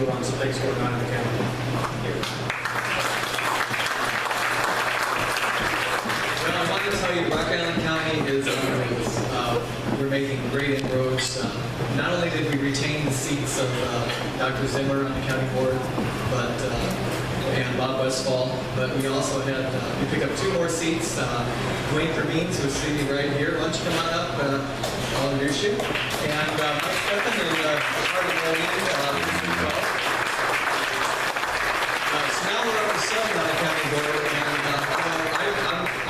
move on to things going on in the county. Well, I wanted to tell you, Rock Island County is on the rails. We're making great inroads. Not only did we retain the seats of Dr. Zimmer on the county board, but and Bob Westfall, but we also had, we picked up 2 more seats. Dwayne Permines, who's sitting right here. Why don't you come on up? I'll introduce you. And Mike Stephan is part of Moline as well. So now we're up to 7 on the county board, and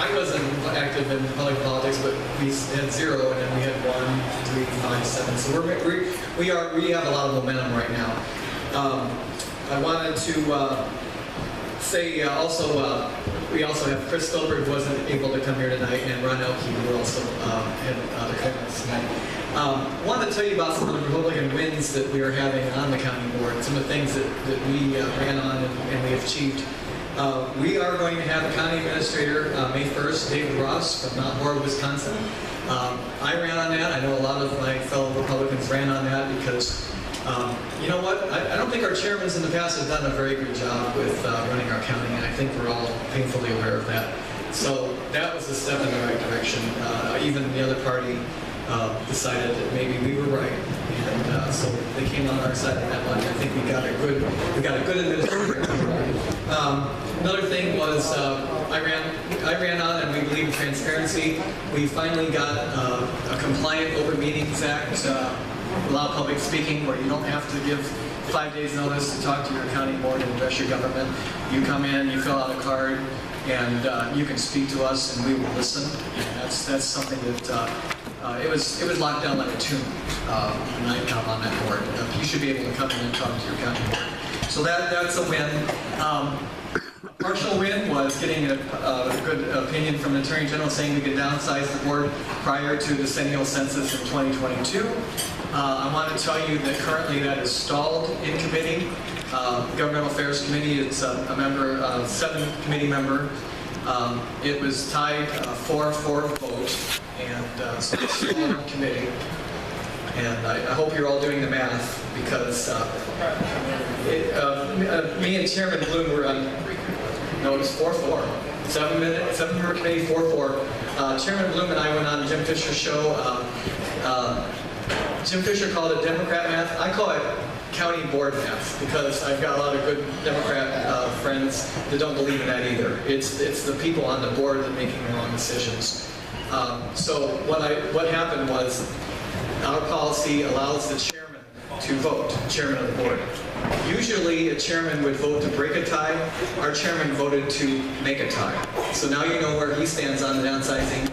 I wasn't active in public politics, but we had 0, and then we had 1, 3, 5, 7. So we have a lot of momentum right now. I wanted to say also, we also have Chris Stolberg, who wasn't able to come here tonight, and Ron Elke, who also had other comments tonight. Wanted to tell you about some of the Republican wins that we are having on the county board, some of the things that we ran on and we have achieved. We are going to have a county administrator May 1st, David Ross from Mount Horeb, Wisconsin. I ran on that. I know a lot of my fellow Republicans ran on that because you know what? I don't think our chairmen in the past have done a very good job with running our county, and I think we're all painfully aware of that. So that was a step in the right direction. Even the other party decided that maybe we were right, and so they came on our side on that one. I think we got a good administrator. Another thing was I ran on, and we believe in transparency. We finally got a compliant Open Meetings Act. Allow public speaking, where you don't have to give 5 days notice to talk to your county board and address your government. You come in, you fill out a card, and you can speak to us, and we will listen. And that's something that it was locked down like a tomb when I come on that board. You should be able to come in and talk to your county board. So that's a win. A partial win was getting a good opinion from the Attorney General saying we could downsize the board prior to the decennial census in 2022. I want to tell you that currently that is stalled in committee. Governmental Affairs Committee, it's a member, 7 committee member. It was tied 4-4 vote, and so it's stalled in committee. And I hope you're all doing the math, because me and Chairman Bloom were on, no, it was 4-4. 7-member committee, 4-4. Chairman Bloom and I went on Jim Fisher's show. Jim Fisher called it Democrat math. I call it county board math, because I've got a lot of good Democrat friends that don't believe in that either. It's the people on the board that are making the wrong decisions. So what happened was, our policy allows the chairman to vote, chairman of the board. Usually a chairman would vote to break a tie. Our chairman voted to make a tie. So now you know where he stands on the downsizing.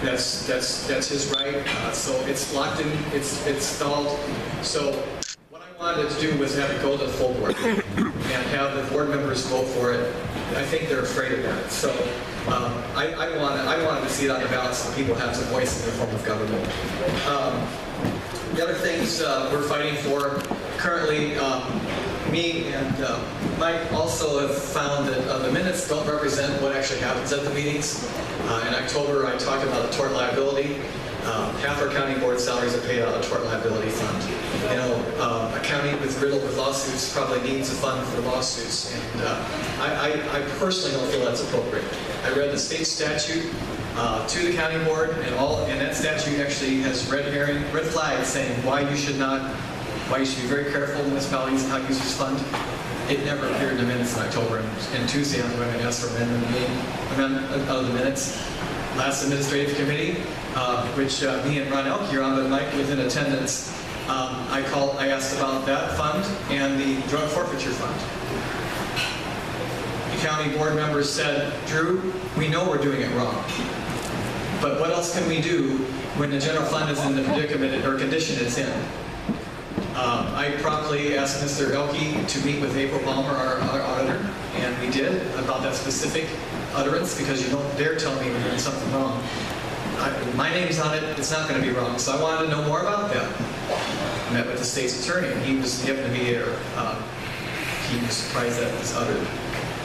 That's his right. So it's locked in, it's stalled. So what I wanted to do was have it go to the full board and have the board members vote for it. I think they're afraid of that. So I wanted to see it on the ballot so people have some voice in their form of government. The other things we're fighting for currently, me and Mike also have found that the minutes don't represent what actually happens at the meetings. In October, I talked about the tort liability. Half our county board salaries are paid out of the tort liability fund. You know, a county with riddled with lawsuits probably needs a fund for lawsuits, and I personally don't feel that's appropriate. I read the state statute to the county board, and that statute actually has red flags saying why you should be very careful in municipalities and how you use this fund. It never appeared in the minutes in October, and Tuesday I'm going to ask for amendment of the minutes. Last administrative committee, which me and Ron Elke are on, but Mike was in attendance. I asked about that fund and the drug forfeiture fund. The county board members said, Drew, we know we're doing it wrong, but what else can we do when the general fund is in the predicament or condition it's in? I promptly asked Mr. Elke to meet with April Palmer, our auditor, and we did, about that specific utterance, because you don't dare tell me we're doing something wrong. My name's on it, it's not going to be wrong. So I wanted to know more about that. I met with the state's attorney, and he was given to me here. He was surprised that it was uttered.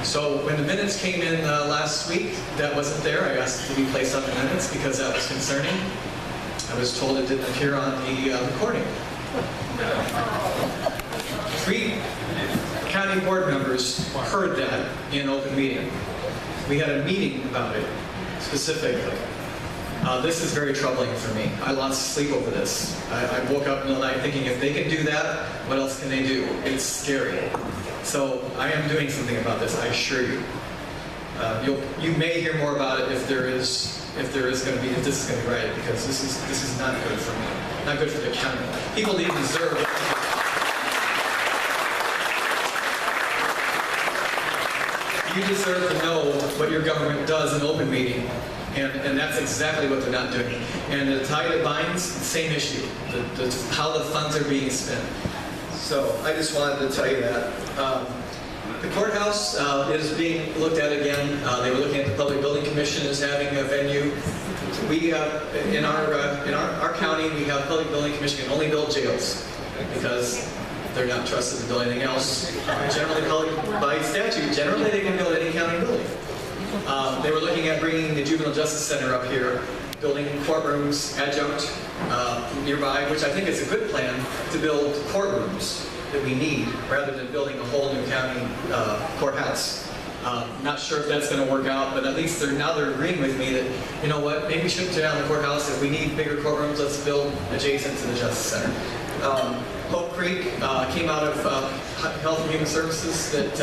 So when the minutes came in last week, that wasn't there. I asked to be placed on the minutes because that was concerning. I was told it didn't appear on the recording. 3 county board members heard that in open meeting. We had a meeting about it specifically. This is very troubling for me. I lost sleep over this. I woke up in the night thinking, if they can do that, what else can they do? It's scary. So I am doing something about this, I assure you. You may hear more about it if this is going to be right, because this is not good for me, not good for the county. People need to deserve it. You deserve to know what your government does in open meeting, and that's exactly what they're not doing. And the tie that binds, same issue, how the funds are being spent. So I just wanted to tell you that. The courthouse is being looked at again. They were looking at the Public Building Commission as having a venue. We in our county, we have Public Building Commission can only build jails because they're not trusted to build anything else. Generally, by statute, generally they can build any county building. They were looking at bringing the Juvenile Justice Center up here, building courtrooms, adjunct nearby, which I think is a good plan to build courtrooms that we need, rather than building a whole new county courthouse. Not sure if that's going to work out, but at least now they're agreeing with me that, you know what, maybe we shouldn't tear down the courthouse. If we need bigger courtrooms, let's build adjacent to the Justice Center. Hope Creek came out of Health and Human Services that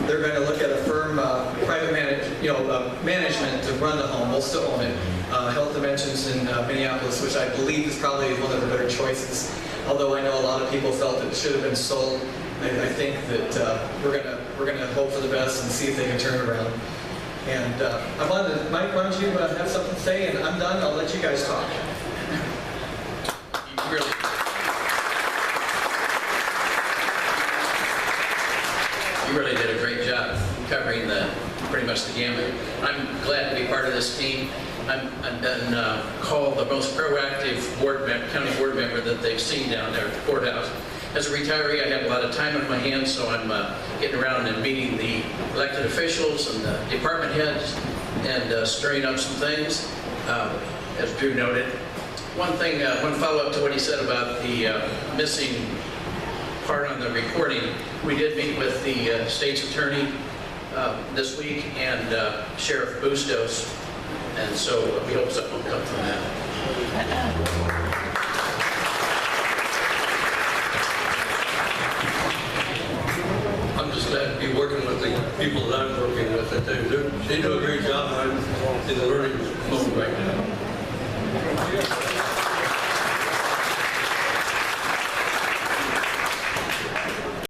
they're going to look at a firm, private management to run the home. We'll still own it. Health Dimensions in Minneapolis, which I believe is probably one of the better choices. Although I know a lot of people felt it should have been sold. I think that we're gonna hope for the best and see if they can turn it around. And I wanted to, Mike, why don't you have something to say? And I'm done. I'll let you guys talk. You really did a great job covering pretty much the gamut. I'm glad to be part of this team. I've been called the most proactive county board member that they've seen down there at the courthouse. As a retiree, I have a lot of time on my hands, so I'm getting around and meeting the elected officials and the department heads and stirring up some things, as Drew noted. One follow-up to what he said about the missing part on the reporting. We did meet with the state's attorney this week and Sheriff Bustos, and so we hope something will come from that. I'm just glad to be working with the people that I'm working with. They do a great job. I'm in the learning mode right now.